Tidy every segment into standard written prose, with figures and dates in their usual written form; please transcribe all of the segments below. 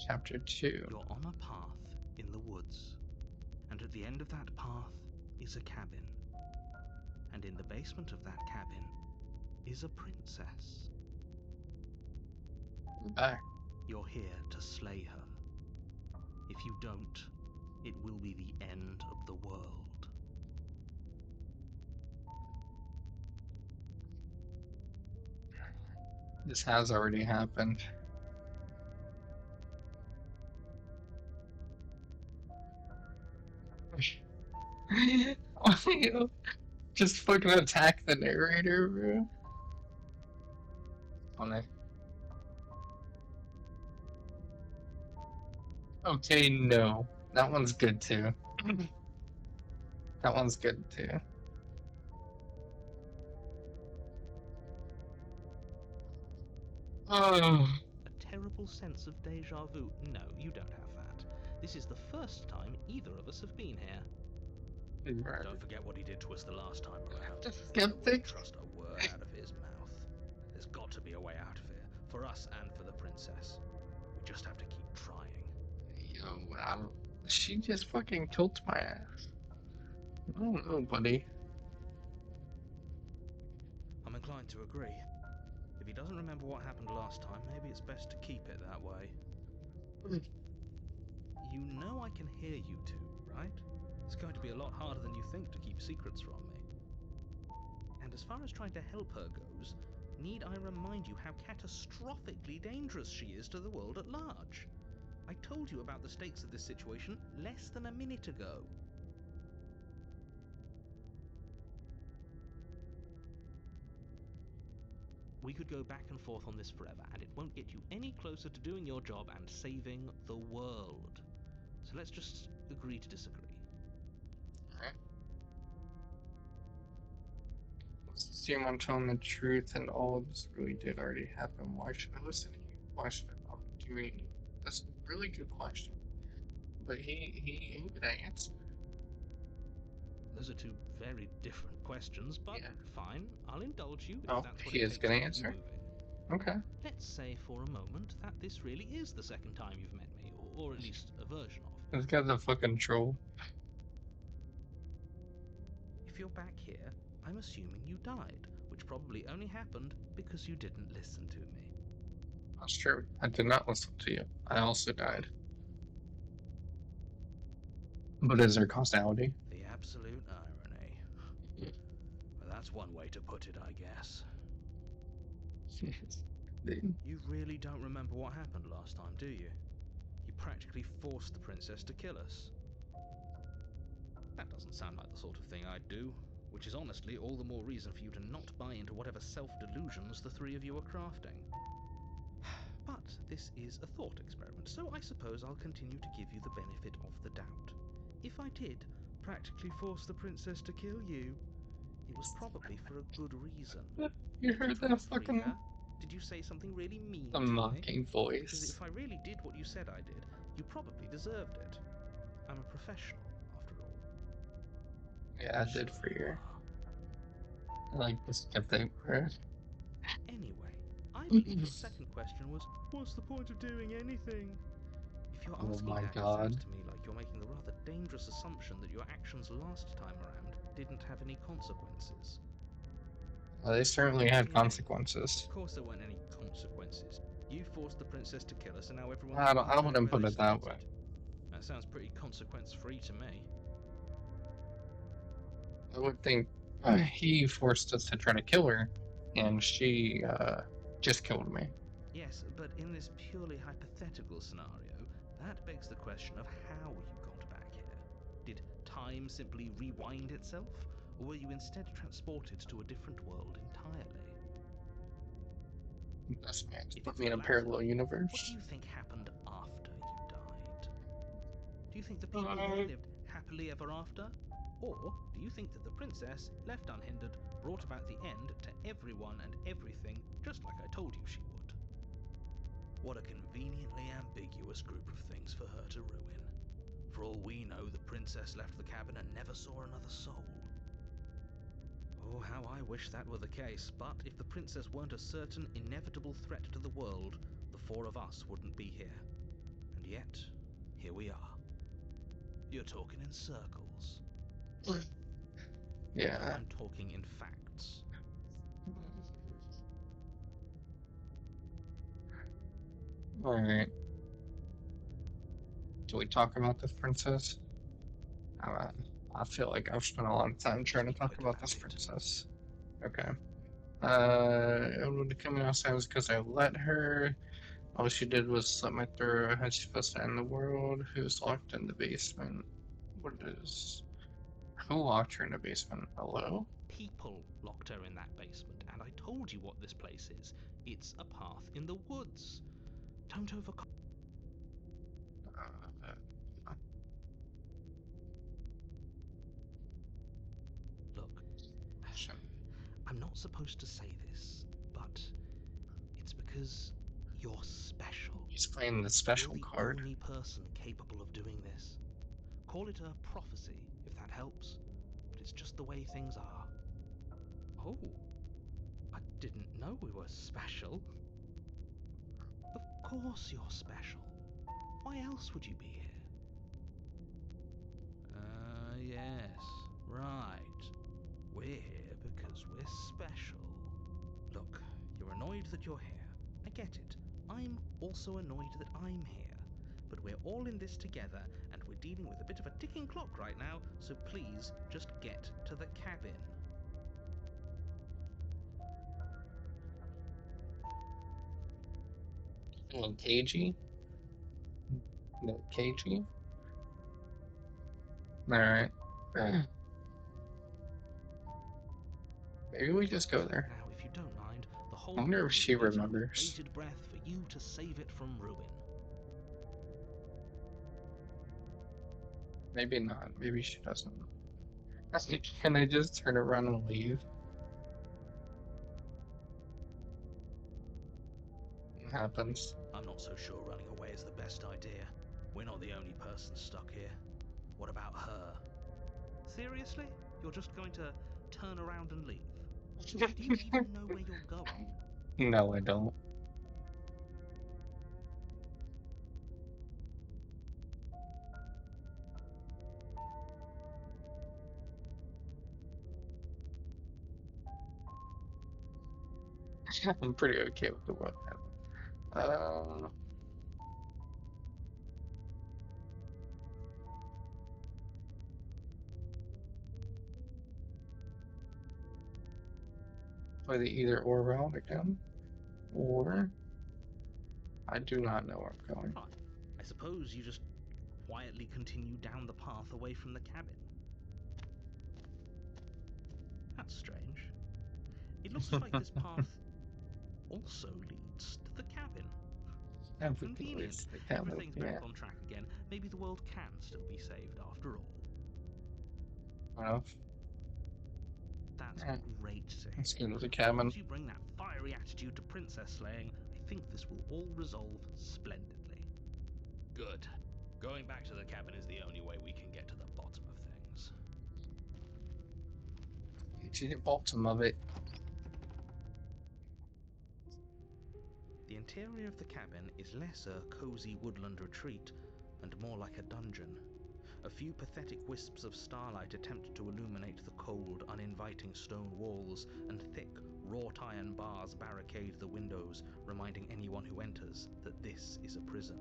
Chapter 2. You're on a path in the woods, and at the end of that path is a cabin. And in the basement of that cabin is a princess. Back. You're here to slay her. If you don't, it will be the end of the world. This has already happened. Why you just fucking attack the narrator, bro? Funny. Okay, no. That one's good too. That one's good too. Oh. A terrible sense of deja vu. No, you don't have that. This is the first time either of us have been here. Don't forget what he did to us the last time around. The I wouldn't skeptic? trust a word out of his mouth. There's got to be a way out of here, for us and for the princess. We just have to keep trying. Yo, she just fucking killed my ass. I don't know, buddy. I'm inclined to agree. If he doesn't remember what happened last time, maybe it's best to keep it that way. You know I can hear you two, right? It's going to be a lot harder than you think to keep secrets from me. And as far as trying to help her goes, need I remind you how catastrophically dangerous she is to the world at large? I told you about the stakes of this situation less than a minute ago. We could go back and forth on this forever, and it won't get you any closer to doing your job and saving the world. So let's just agree to disagree. Alright. Let's assume I'm telling the truth and all of this really did already happen. Why should I listen to you? Why should I not be doing it? That's a really good question. But he ain't gonna answer. Those are two very different questions, but Yeah. fine, I'll indulge you if Oh, that's what he it is takes gonna to get you answer. moving. Okay. Let's say for a moment that this really is the second time you've met me, or at least a version of. This guy's a fucking troll. If you're back here, I'm assuming you died, which probably only happened because you didn't listen to me. That's true. I did not listen to you. I also died. But is there causality? The absolute irony. Well, that's one way to put it, I guess. You really don't remember what happened last time, do you? You practically forced the princess to kill us. That doesn't sound like the sort of thing I'd do, which is honestly all the more reason for you to not buy into whatever self-delusions the three of you are crafting. But this is a thought experiment, so I suppose I'll continue to give you the benefit of the doubt. If I did practically force the princess to kill you, it was probably for a good reason. You Did you heard try that and free fucking her? Did you say something really mean the to me? mocking Because voice. if I really did what you said I did, you probably deserved it. I'm a professional, after all. Yeah, I Sure did for you you. are. I like the skeptic part. Anyway, I believe your second question was, what's the point of doing anything? If you're Oh asking my that, it sounds god. to me like you're making the rather dangerous assumption that your actions last time around didn't have any consequences. They certainly had Anyway, consequences. of course there weren't any consequences. You forced the princess to kill us, and now everyone's I back wouldn't where put they it that way. started. That sounds pretty consequence-free to me. I would think he forced us to try to kill her, and she just killed me. Yes, but in this purely hypothetical scenario, that begs the question of how you got back here. Did time simply rewind itself, or were you instead transported to a different world entirely? This man's If put it's me the in a latter, parallel what do universe. you think happened after you died? Do you think the people here Uh, lived happily ever after? Or do you think that the princess, left unhindered, brought about the end to everyone and everything, just like I told you she would? What a conveniently ambiguous group of things for her to ruin. For all we know, the princess left the cabin and never saw another soul. Oh, how I wish that were the case, but if the princess weren't a certain, inevitable threat to the world, the four of us wouldn't be here. And yet, here we are. You're talking in circles. Yeah. I'm talking in facts. Alright. Do we talk about this princess? I feel like I've spent a lot of time trying to Be talk quick about about this it. princess. Okay. Coming outside was because I let her. All she did was slit my throat. How's she supposed to end the world? Who's locked in the basement? What is. Who locked her in the basement? Hello? People locked her in that basement, and I told you what this place is. It's a path in the woods. Don't overcome. Uh, Look, I'm not supposed to say this, but it's because you're special. he's playing the You're special the card. only person capable of doing this. Call it a prophecy, if that helps, but it's just the way things are. Oh, I didn't know we were special. Of course you're special. Why else would you be here? Yes, right. We're here because we're special. Look, you're annoyed that you're here. I get it. I'm also annoyed that I'm here. But we're all in this together, and we're dealing with a bit of a ticking clock right now, so please just get to the cabin. A little cagey. A little cagey. Alright. Maybe we just go there. Now, if you don't mind, the whole I wonder if building she waits on remembers. bated breath for you to save it from ruin. Maybe not. Maybe she doesn't. Can I just turn around and leave? It happens. I'm not so sure running away is the best idea. We're not the only person stuck here. What about her? Seriously? You're just going to turn around and leave? Do you even know where you're going? No, I don't. I'm pretty okay with the world now. Play the either or route again, or I do not know where I'm going. Fine. I suppose you just quietly continue down the path away from the cabin. That's strange. It looks like this path also leads to the cabin. Everything Convenient. leads to the cabin. Everything's Yeah. back on track again. Maybe the world can still be saved after all. Well, That's yeah, great to hear. let's go to the As long cabin. as you bring that fiery attitude to princess slaying, I think this will all resolve splendidly. Good. Going back to the cabin is the only way we can get to the bottom of things. To the bottom of it. The interior of the cabin is less a cozy woodland retreat and more like a dungeon. A few pathetic wisps of starlight attempt to illuminate the cold, uninviting stone walls, and thick, wrought iron bars barricade the windows, reminding anyone who enters that this is a prison.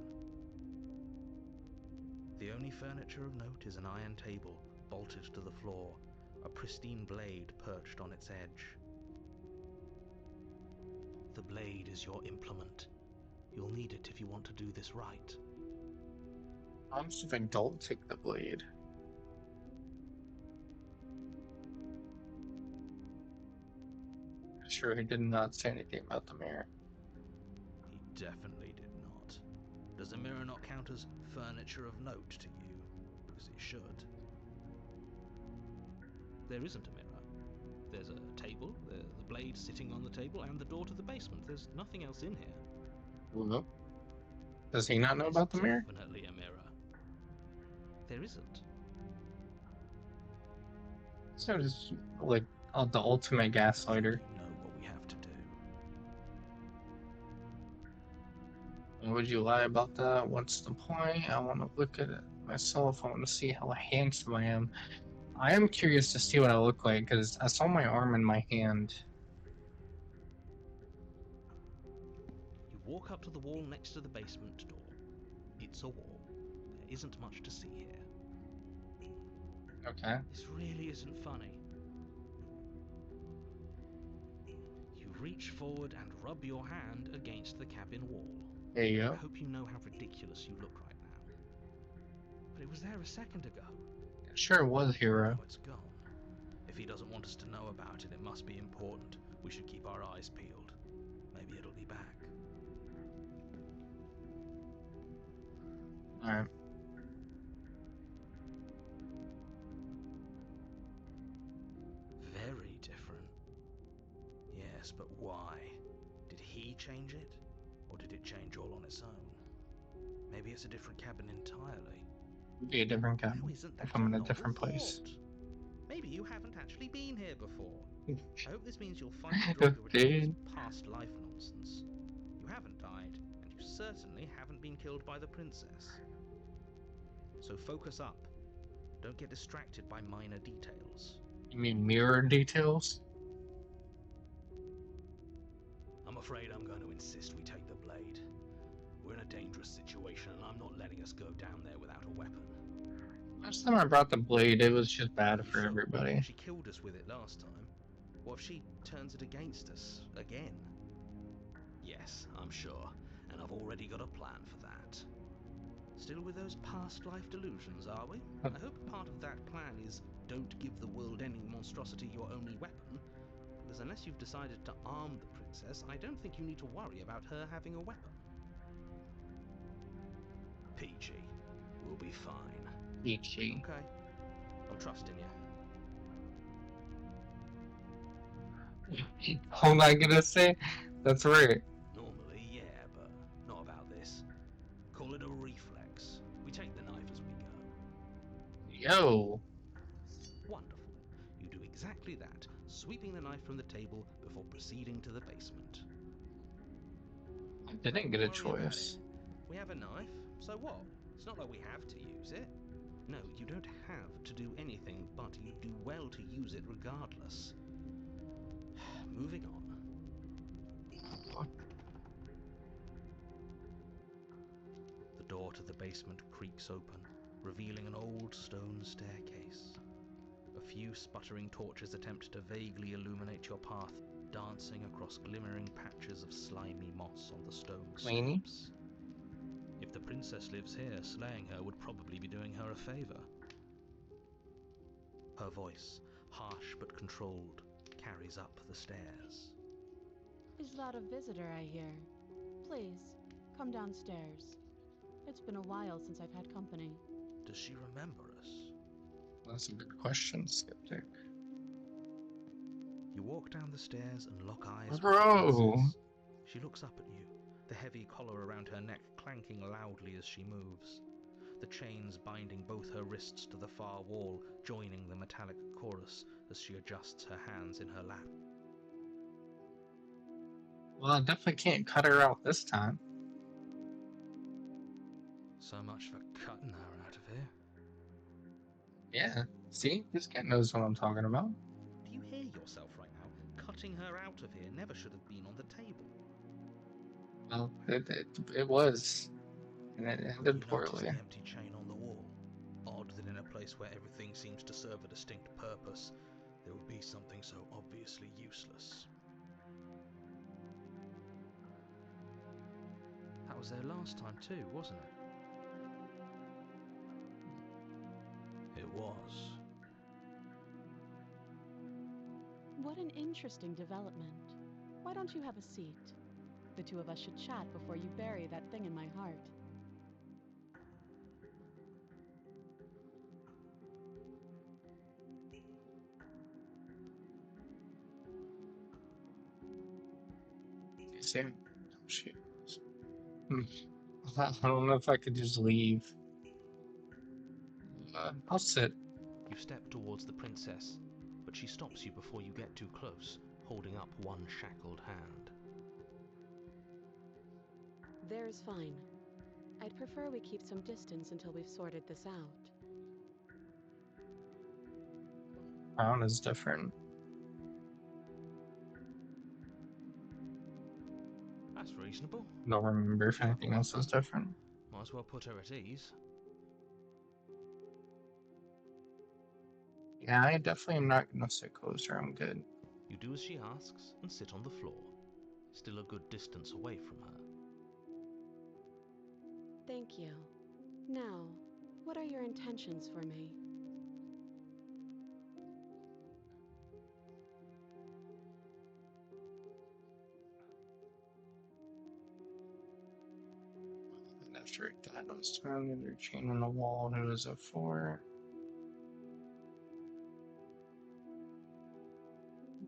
The only furniture of note is an iron table, bolted to the floor, a pristine blade perched on its edge. The blade is your implement. You'll need it if you want to do this right. Honestly, if I don't take the blade. Sure, he did not say anything about the mirror. He definitely did not. Does a mirror not count as furniture of note to you? Because it should. There isn't a mirror. There's a table, the blade sitting on the table, and the door to the basement. There's nothing else in here. Well, does he not know There's about the mirror? definitely a mirror. There isn't. So just like the ultimate I think gaslighter. you know what we have to do. Would you lie about that? What's the point? I want to look at it myself. I want to see how handsome I am. I am curious to see what I look like because I saw my arm in my hand. You walk up to the wall next to the basement door. It's a wall. There isn't much to see here. Okay. This really isn't funny. You reach forward and rub your hand against the cabin wall. There you I go. hope you know how ridiculous you look right now. But it was there a second ago. It sure was, hero. Now it's gone. If he doesn't want us to know about it, it must be important. We should keep our eyes peeled. Maybe it'll be back. Alright. Very different. Yes, but why? Did he change it? Or did it change all on its own? Maybe it's a different cabin entirely. Be a different Now cabin. isn't that If I'm a in a novel different place. thought? Maybe you haven't actually been here before. I hope this means you'll finally drop your Dude. ridiculous past life nonsense. You haven't died, and you certainly haven't been killed by the princess. So focus up. Don't get distracted by minor details. You mean mirror details? I'm afraid I'm going to insist we take the blade. We're in a dangerous situation, and I'm not letting us go down there without a weapon. Last time I brought the blade, it was just bad for So, everybody. she killed us with it last time. What if she turns it against us again? Yes, I'm sure, and I've already got a plan for that. Still with those past life delusions, are we? I hope part of that plan is don't give the world any monstrosity your only weapon, because unless you've decided to arm the princess, I don't think you need to worry about her having a weapon. Peachy, we'll be fine. Peachy. Okay, I'm trusting you. All I'm gonna say, that's right. Normally, yeah, but not about this. Call it a reflex. We take the knife as we go. Yo. Wonderful. You do exactly that, sweeping the knife from the table before proceeding to the basement. I didn't get a Don't worry about choice. it. We have a knife, so what? It's not like we have to use it. No, you don't have to do anything, but you do well to use it regardless. Moving on. The door to the basement creaks open, revealing an old stone staircase. A few sputtering torches attempt to vaguely illuminate your path, dancing across glimmering patches of slimy moss on the stone Cleany? slopes. If the princess lives here, slaying her would probably be doing her a favor. Her voice, harsh but controlled, carries up the stairs. Is that a visitor I hear? Please, come downstairs. It's been a while since I've had company. Does she remember us? That's a good question, Skeptic. You walk down the stairs and lock eyes with the Bro! princess. She looks up at you, the heavy collar around her neck clanking loudly as she moves. The chains binding both her wrists to the far wall, joining the metallic chorus as she adjusts her hands in her lap. Well, I definitely can't cut her out this time. So much for cutting her out of here. Yeah. See? This cat knows what I'm talking about. Do you hear yourself right now? Cutting her out of here never should have been on the table. Well, it was. And it ended You notice poorly. the empty chain on the wall. Odd that in a place where everything seems to serve a distinct purpose, there would be something so obviously useless. That was there last time too, wasn't it? It was. What an interesting development. Why don't you have a seat? The two of us should chat before you bury that thing in my heart. See? Shit. I don't know if I could just leave. I'll sit. You step towards the princess, but she stops you before you get too close, holding up one shackled hand. There's fine. I'd prefer we keep some distance until we've sorted this out. Crown is different. That's reasonable. Don't remember if anything else is different. Might as well put her at ease. Yeah, I definitely am not gonna sit closer. I'm good. You do as she asks and sit on the floor, still a good distance away from her. Thank you. Now, what are your intentions for me? And after that, I was turning their chain on the wall. Who is a 4?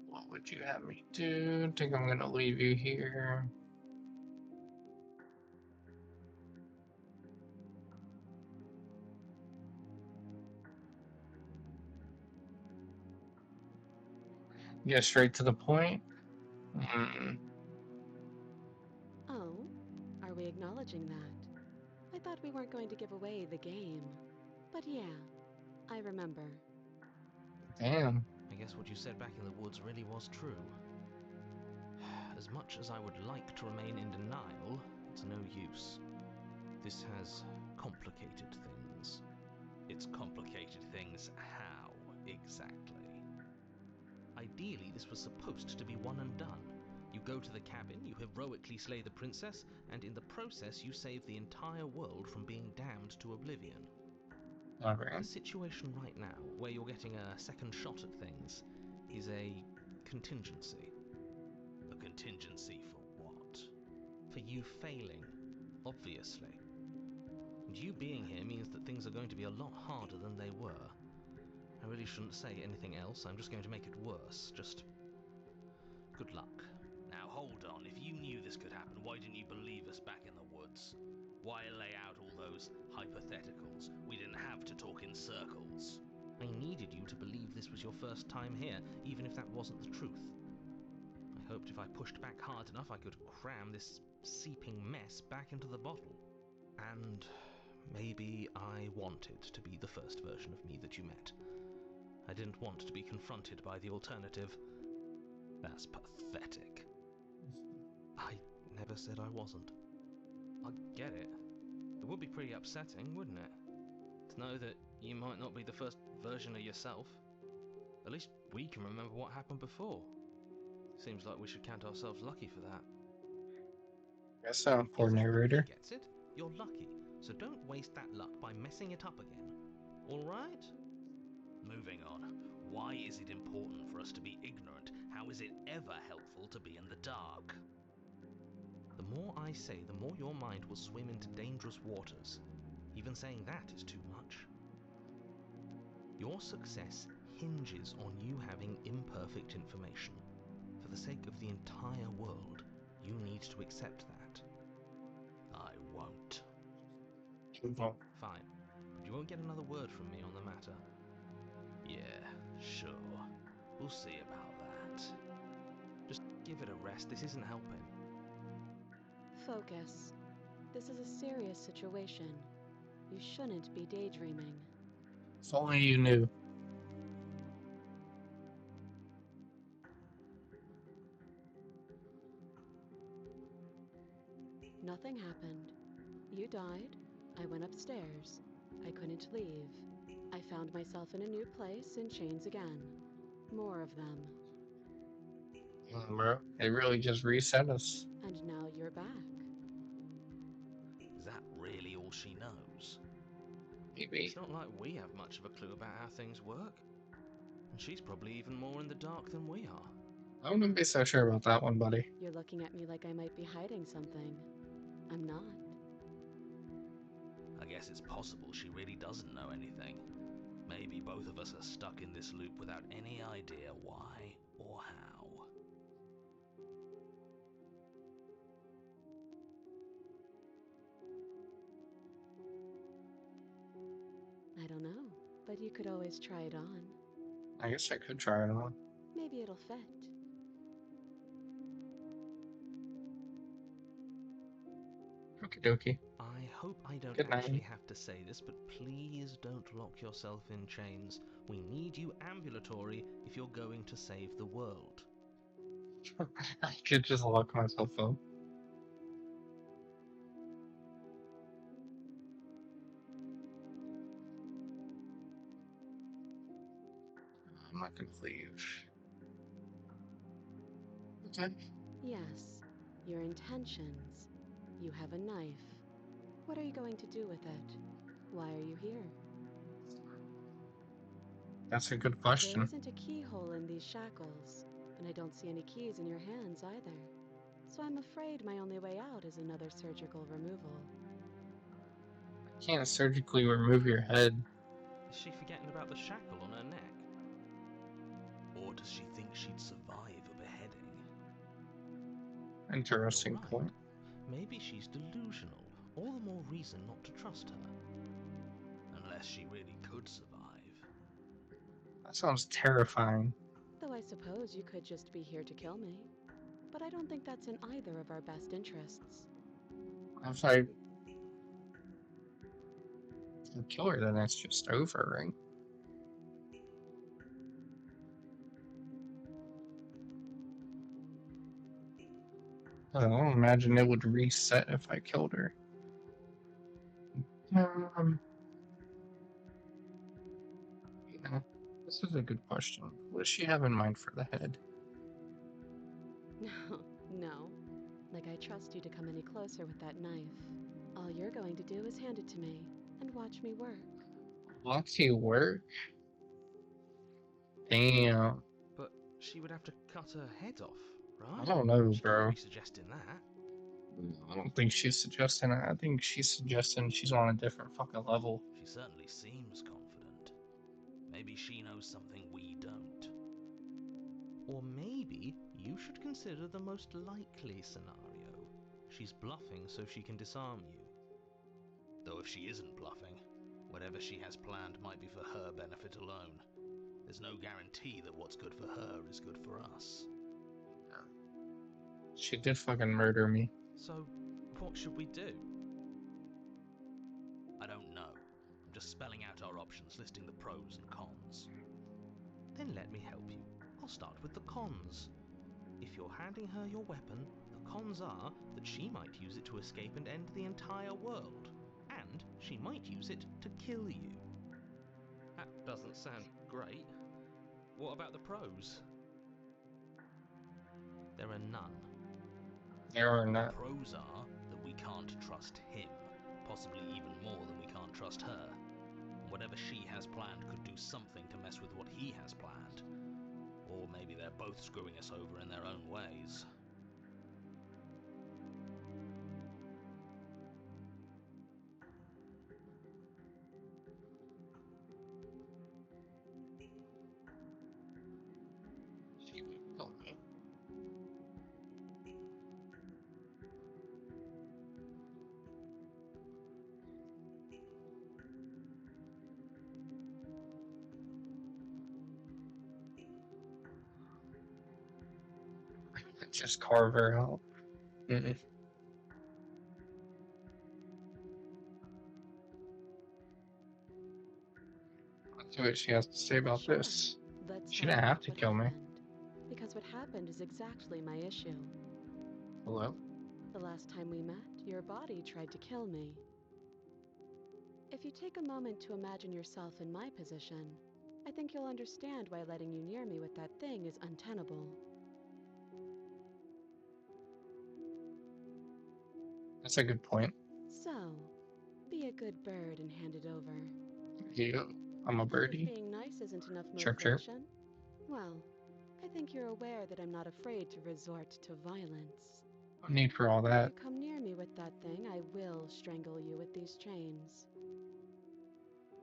What would you have me do? Think I'm gonna leave you here. Get straight to the point. Oh, are we acknowledging that? I thought we weren't going to give away the game. But yeah, I remember. Damn. I guess what you said back in the woods really was true. As much as I would like to remain in denial, it's no use. This has complicated things. It's complicated things how, exactly? Ideally, this was supposed to be one and done. You go to the cabin, you heroically slay the princess, and in the process you save the entire world from being damned to oblivion. Okay. The situation right now, where you're getting a second shot at things, is a contingency. A contingency for what? For you failing, obviously. And you being here means that things are going to be a lot harder than they were. I really shouldn't say anything else, I'm just going to make it worse. Just good luck. Now hold on, if you knew this could happen, why didn't you believe us back in the woods? Why lay out all those hypotheticals? We didn't have to talk in circles. I needed you to believe this was your first time here, even if that wasn't the truth. I hoped if I pushed back hard enough I could cram this seeping mess back into the bottle. And maybe I wanted to be the first version of me that you met. I didn't want to be confronted by the alternative. That's pathetic. I never said I wasn't. I get it. It would be pretty upsetting, wouldn't it? To know that you might not be the first version of yourself. At least we can remember what happened before. Seems like we should count ourselves lucky for that. Guess so, poor If everybody narrator. gets it, you're lucky. So don't waste that luck by messing it up again. Alright? Moving on. Why is it important for us to be ignorant? How is it ever helpful to be in the dark? The more I say, the more your mind will swim into dangerous waters. Even saying that is too much. Your success hinges on you having imperfect information. For the sake of the entire world, you need to accept that. I won't. Well, Fine. But you won't get another word from me on the matter. Yeah, sure. We'll see about that. Just give it a rest. This isn't helping. Focus. This is a serious situation. You shouldn't be daydreaming. if only you knew. Nothing happened. You died. I went upstairs. I couldn't leave. I found myself in a new place in chains again. More of them. Bro, it really just reset us. And now you're back. Is that really all she knows? Maybe. It's not like we have much of a clue about how things work. And she's probably even more in the dark than we are. I wouldn't be so sure about that one, buddy. You're looking at me like I might be hiding something. I'm not. I guess it's possible she really doesn't know anything. Maybe both of us are stuck in this loop without any idea why or how. I don't know, but you could always try it on. I guess I could try it on. Maybe it'll fit. Okie dokie. I hope I don't Good actually night. have to say this, but please don't lock yourself in chains. We need you ambulatory if you're going to save the world. I could just lock myself up. I'm not gonna leave. Okay. Yes, your intentions. You have a knife. What are you going to do with it? Why are you here? That's a good There question. isn't a keyhole in these shackles, and I don't see any keys in your hands either. So I'm afraid my only way out is another surgical removal. I can't surgically remove your head. Is she forgetting about the shackle on her neck? Or does she think she'd survive a beheading? Interesting You're right. point. Maybe she's delusional. All the more reason not to trust her. Unless she really could survive. That sounds terrifying. Though I suppose you could just be here to kill me. But I don't think that's in either of our best interests. If I kill her, then it's just over, right? I don't imagine it would reset if I killed her. You know, this is a good question. What does she have in mind for the head? No, no. Like I trust you to come any closer with that knife. All you're going to do is hand it to me and watch me work. Watch you work? Damn. But she would have to cut her head off, right? I don't know, She bro. can't be suggesting that. I don't think she's suggesting it. I think she's suggesting she's on a different fucking level. She certainly seems confident. Maybe she knows something we don't. Or maybe you should consider the most likely scenario. She's bluffing so she can disarm you. Though if she isn't bluffing, whatever she has planned might be for her benefit alone. There's no guarantee that what's good for her is good for us. She did fucking murder me. So, what should we do? I don't know. I'm just spelling out our options, listing the pros and cons. Then let me help you. I'll start with the cons. If you're handing her your weapon, the cons are that she might use it to escape and end the entire world. And she might use it to kill you. That doesn't sound great. What about the pros? There are none. There are The not. pros are that we can't trust him, possibly even more than we can't trust her. And whatever she has planned could do something to mess with what he has planned. Or maybe they're both screwing us over in their own ways. She would kill me. Just carve her out. Mm-mm. Let's see what she has to say about Sure. this. Let's She talk didn't have about to what kill me. happened. Because what happened is exactly my issue. Hello? The last time we met, your body tried to kill me. If you take a moment to imagine yourself in my position, I think you'll understand why letting you near me with that thing is untenable. That's a good point. So, be a good bird and hand it over. Yeah, I'm a If birdie. being nice isn't enough Chirp, chirp. motivation, well, I think you're aware that I'm not afraid to resort to violence. No need for all If that. you come near me with that thing, I will strangle you with these chains.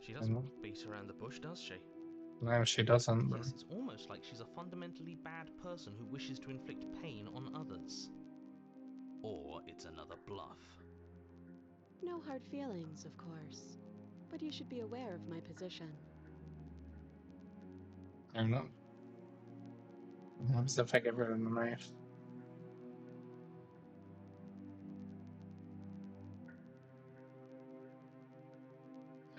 She doesn't beat around the bush, does she? No, she doesn't. But Yes, it's almost like she's a fundamentally bad person who wishes to inflict pain on others. Or it's another bluff. No hard feelings, of course, but you should be aware of my position. I don't know. What happens if I give her the knife?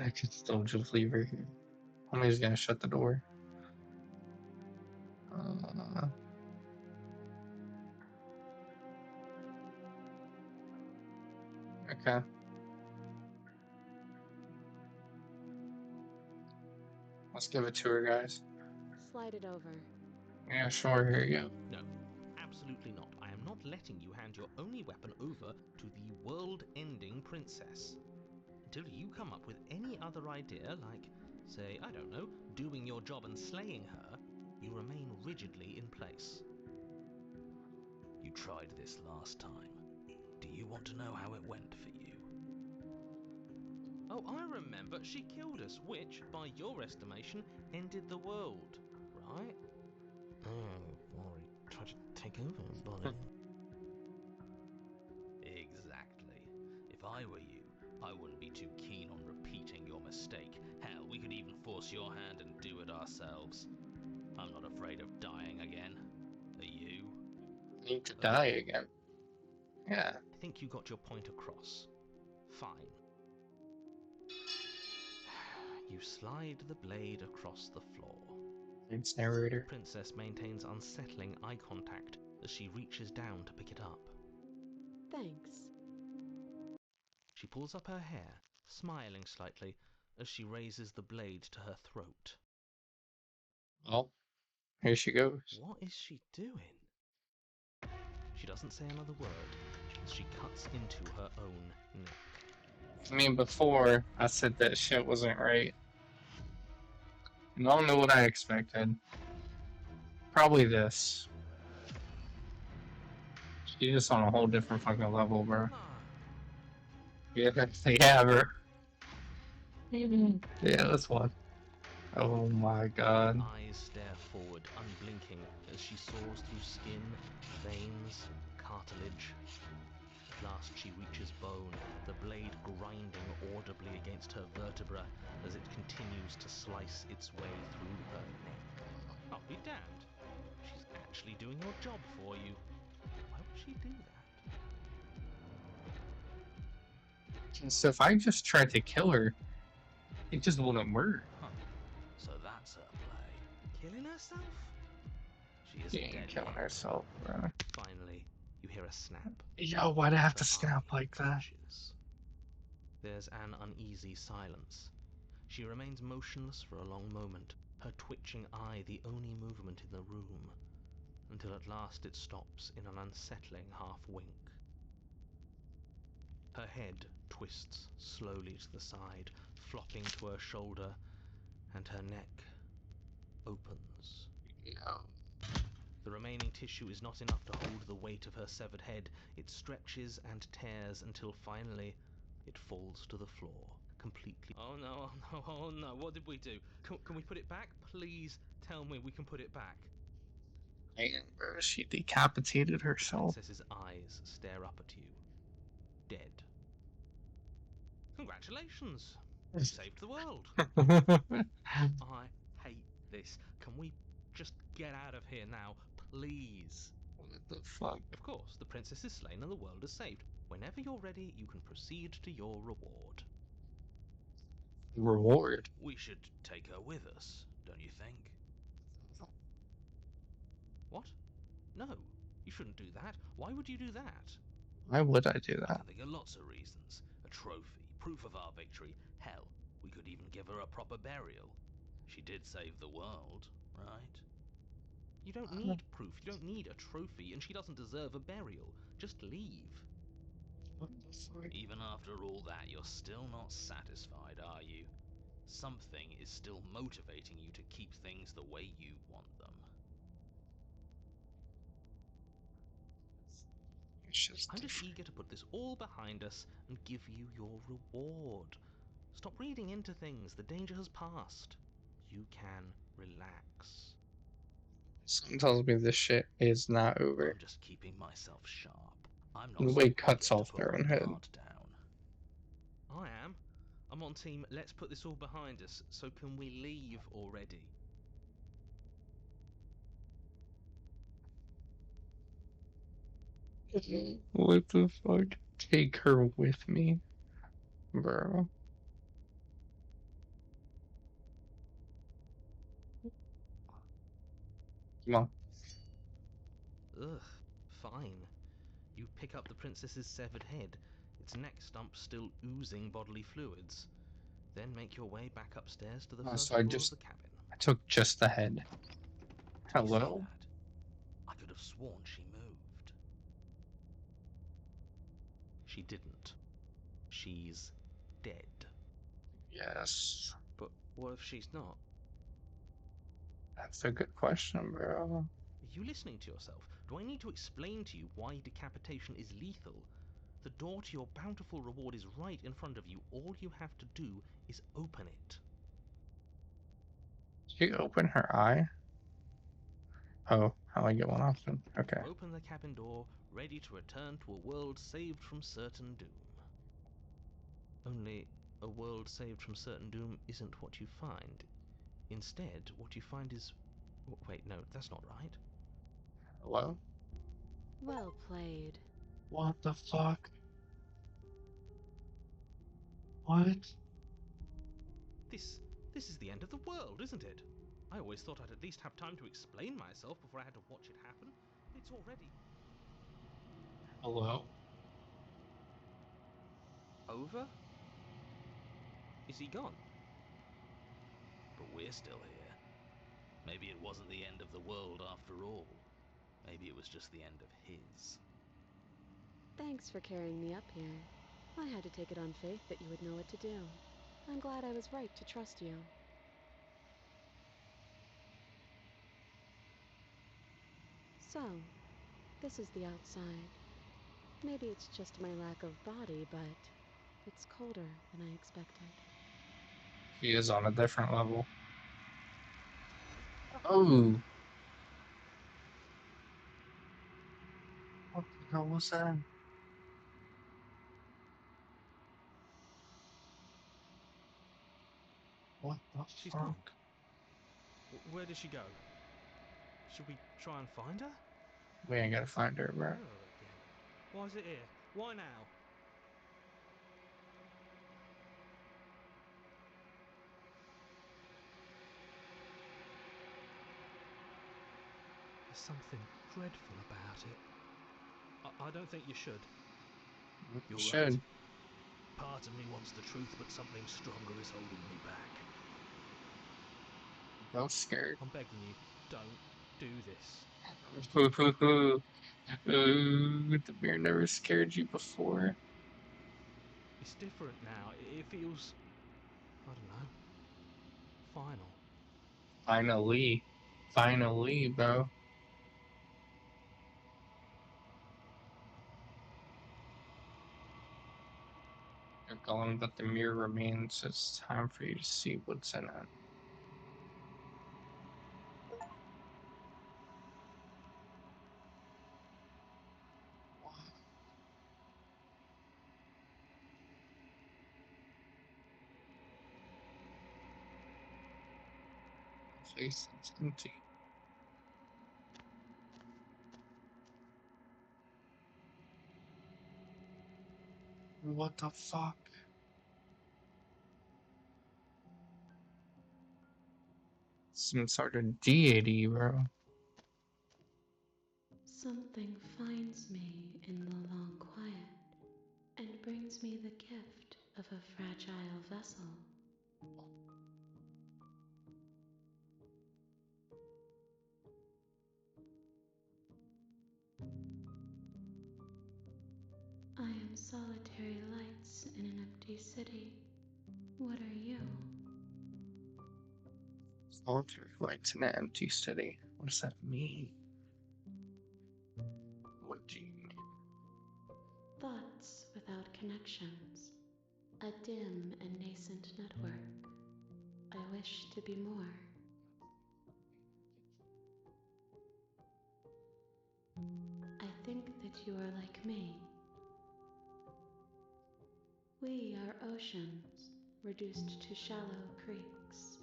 I could still just leave her here. Homie's gonna shut the door. Uh, okay. Let's give it to her, guys. Slide it over. Yeah, sure, here you go. No, absolutely not. I am not letting you hand your only weapon over to the world-ending princess. Until you come up with any other idea, like, say, I don't know, doing your job and slaying her, you remain rigidly in place. You tried this last time. Do you want to know how it went for you? Oh, I remember. She killed us, which, by your estimation, ended the world, right? Oh, or he tried to take over her body. Exactly. If I were you, I wouldn't be too keen on repeating your mistake. Hell, we could even force your hand and do it ourselves. I'm not afraid of dying again. Are you? Need to die again. Yeah. I think you got your point across. Fine. You slide the blade across the floor. Thanks, The narrator. princess maintains unsettling eye contact as she reaches down to pick it up. Thanks. She pulls up her hair, smiling slightly as she raises the blade to her throat. Well, here she goes. What is she doing? She doesn't say another word as she cuts into her own neck. I mean, before I said that shit wasn't right. And I don't know what I expected. Probably this. She's just on a whole different fucking level, bro. Yeah, yeah, bro. Yeah, that's one. Oh my god. Her eyes stare forward, unblinking, as she saws through skin, veins, cartilage. At last she reaches bone, the blade grinding audibly against her vertebra as it continues to slice its way through her neck. I'll be damned. She's actually doing your job for you. Why would she do that? So if I just tried to kill her, it just wouldn't work. Huh. So that's her play. Killing herself? She She isn't ain't dead killing yet. herself, bro. Finally, you hear a snap. Yo, why'd I have to Her snap eye like that? twitches. There's an uneasy silence. She remains motionless for a long moment, her twitching eye the only movement in the room, until at last it stops in an unsettling half-wink. Her head twists slowly to the side, flopping to her shoulder, and her neck opens. Yo. The remaining tissue is not enough to hold the weight of her severed head. It stretches and tears until finally it falls to the floor, completely. Oh no, oh no, oh no, what did we do? Can we put it back? Please tell me we can put it back. Man, bro, she decapitated The herself. princess's eyes stare up at you. Dead. Congratulations! You saved the world. I hate this. Can we just get out of here now, please? What the fuck? Of course, the princess is slain and the world is saved. Whenever you're ready, you can proceed to your reward. Reward? We should take her with us, don't you think? What? No, you shouldn't do that. Why would you do that? Why would I do I that? can think of lots of reasons. A trophy, proof of our victory. Hell, we could even give her a proper burial. She did save the world, right? You don't need proof, you don't need a trophy, and she doesn't deserve a burial. Just leave. What the fuck? Even after all that, you're still not satisfied, are you? Something is still motivating you to keep things the way you want them. It's just I'm just different. eager to put this all behind us and give you your reward. Stop reading into things, the danger has passed. You can relax. Something tells me this shit is not over. I'm just keeping myself sharp. I'm The not way so it cuts eager to off put their my own head. guard down. I am. I'm on team, let's put this all behind us, so can we leave already? What the fuck? Take her with me, bro. Come on. Ugh, fine. You pick up the princess's severed head, its neck stump still oozing bodily fluids. Then make your way back upstairs to the Oh, first so I floor of the cabin. took just the head. Did you see Hello? that? I could have sworn she moved. She didn't. She's dead. Yes. But what if she's not? That's a good question, bro. Are you listening to yourself? Do I need to explain to you why decapitation is lethal? The door to your bountiful reward is right in front of you. All you have to do is open it. Did she open her eye? Oh, how I get one often. Okay. Open the cabin door, ready to return to a world saved from certain doom. Only, a world saved from certain doom isn't what you find. Instead, what you find is... Wait, no, that's not right. Hello? Well played. What the fuck? What? This is the end of the world, isn't it? I always thought I'd at least have time to explain myself before I had to watch it happen. It's already... Hello? Over? Is he gone? But we're still here. Maybe it wasn't the end of the world after all. Maybe it was just the end of his. Thanks for carrying me up here. I had to take it on faith that you would know what to do. I'm glad I was right to trust you. So, this is the outside. Maybe it's just my lack of body, but it's colder than I expected. He is on a different level. Oh! What the hell was that? What the She's fuck? gone. Where did she go? Should we try and find her? We ain't gotta find her, bro. Where again? Why is it here? Why now? There's something dreadful about it. I don't think you should. You're Should. right. Part of me wants the truth, but something stronger is holding me back. Go scared. I'm begging you, don't do this. The bear never scared you before. It's different now. It feels... I don't know. Final. Finally. Finally, bro. You're calling that the mirror remains. It's time for you to see what's in it. Place is empty. What the fuck? Some sort of deity, bro. Something finds me in the long quiet and brings me the gift of a fragile vessel. I am solitary lights in an empty city. What are you? Solitary lights in an empty city. What does that mean? What do you mean? Thoughts without connections. A dim and nascent network. I wish to be more. I think that you are like me. We are oceans, reduced to shallow creeks.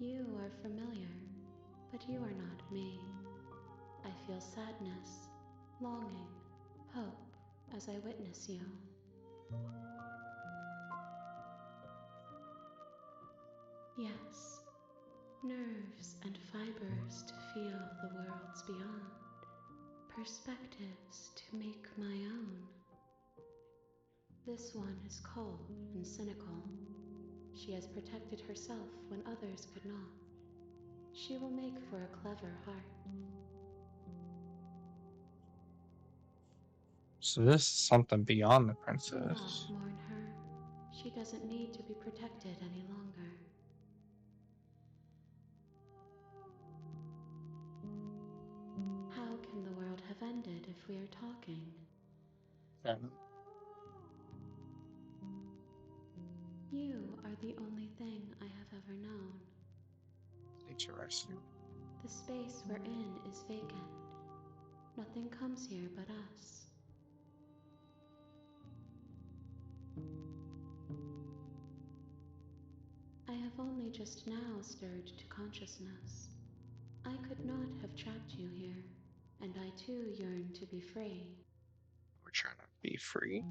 You are familiar, but you are not me. I feel sadness, longing, hope as I witness you. Yes, nerves and fibers to feel the worlds beyond, perspectives to make my own. This one is cold and cynical. She has protected herself when others could not. She will make for a clever heart. So this is something beyond the Do not princess. mourn her. She doesn't need to be protected any longer. How can the world have ended if we are talking? Yeah, You are the only thing I have ever known. interesting. The space we're in is vacant. Nothing comes here but us. I have only just now stirred to consciousness. I could not have trapped you here, and I too yearn to be free. We're trying to be free.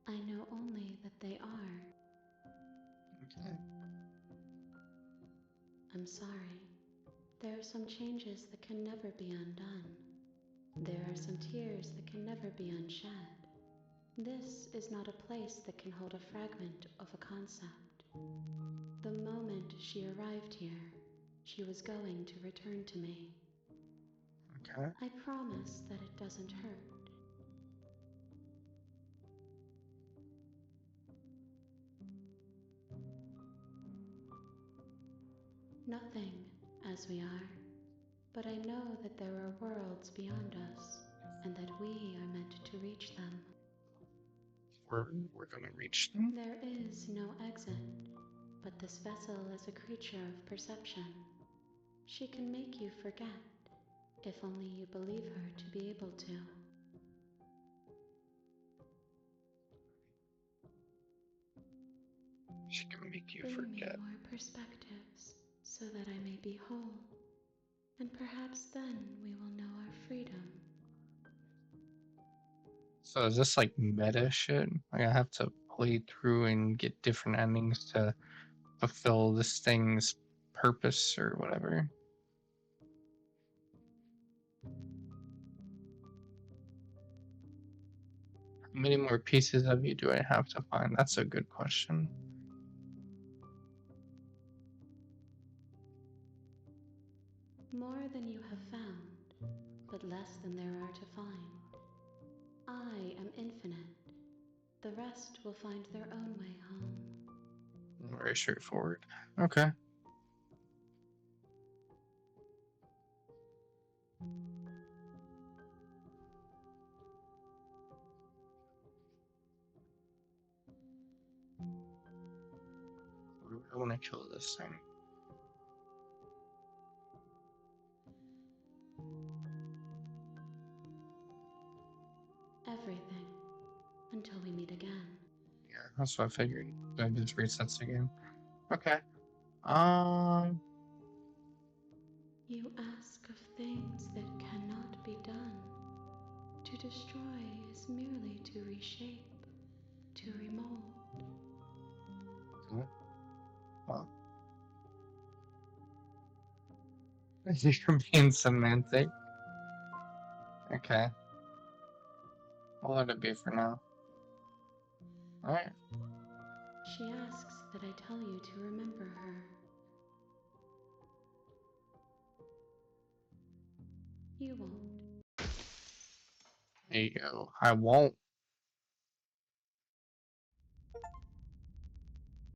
I know only that they are. Okay. I'm sorry. There are some changes that can never be undone. There are some tears that can never be unshed. This is not a place that can hold a fragment of a concept. The moment she arrived here, she was going to return to me. Okay. I promise that it doesn't hurt. Nothing, as we are. But I know that there are worlds beyond us, and that we are meant to reach them. We're gonna reach them. There is no exit, but this vessel is a creature of perception. She can make you forget, if only you believe her to be able to. She can make you Bring forget. me more perspectives, so that I may be whole, and perhaps then we will know our freedom. So is this like meta shit? Like I have to play through and get different endings to fulfill this thing's purpose or whatever? How many more pieces of you do I have to find? That's a good question. More than you have found, but less than there are to find. I am infinite. The rest will find their own way home. Very straightforward. Okay. I want to kill this thing. Everything, until we meet again. Yeah, that's what I figured. That just resets the game. Okay. Um. You ask of things that cannot be done. To destroy is merely to reshape, to remold. Well, you're being semantic. Okay. I'll let it be for now. Alright. She asks that I tell you to remember her. You won't. There you go. I won't.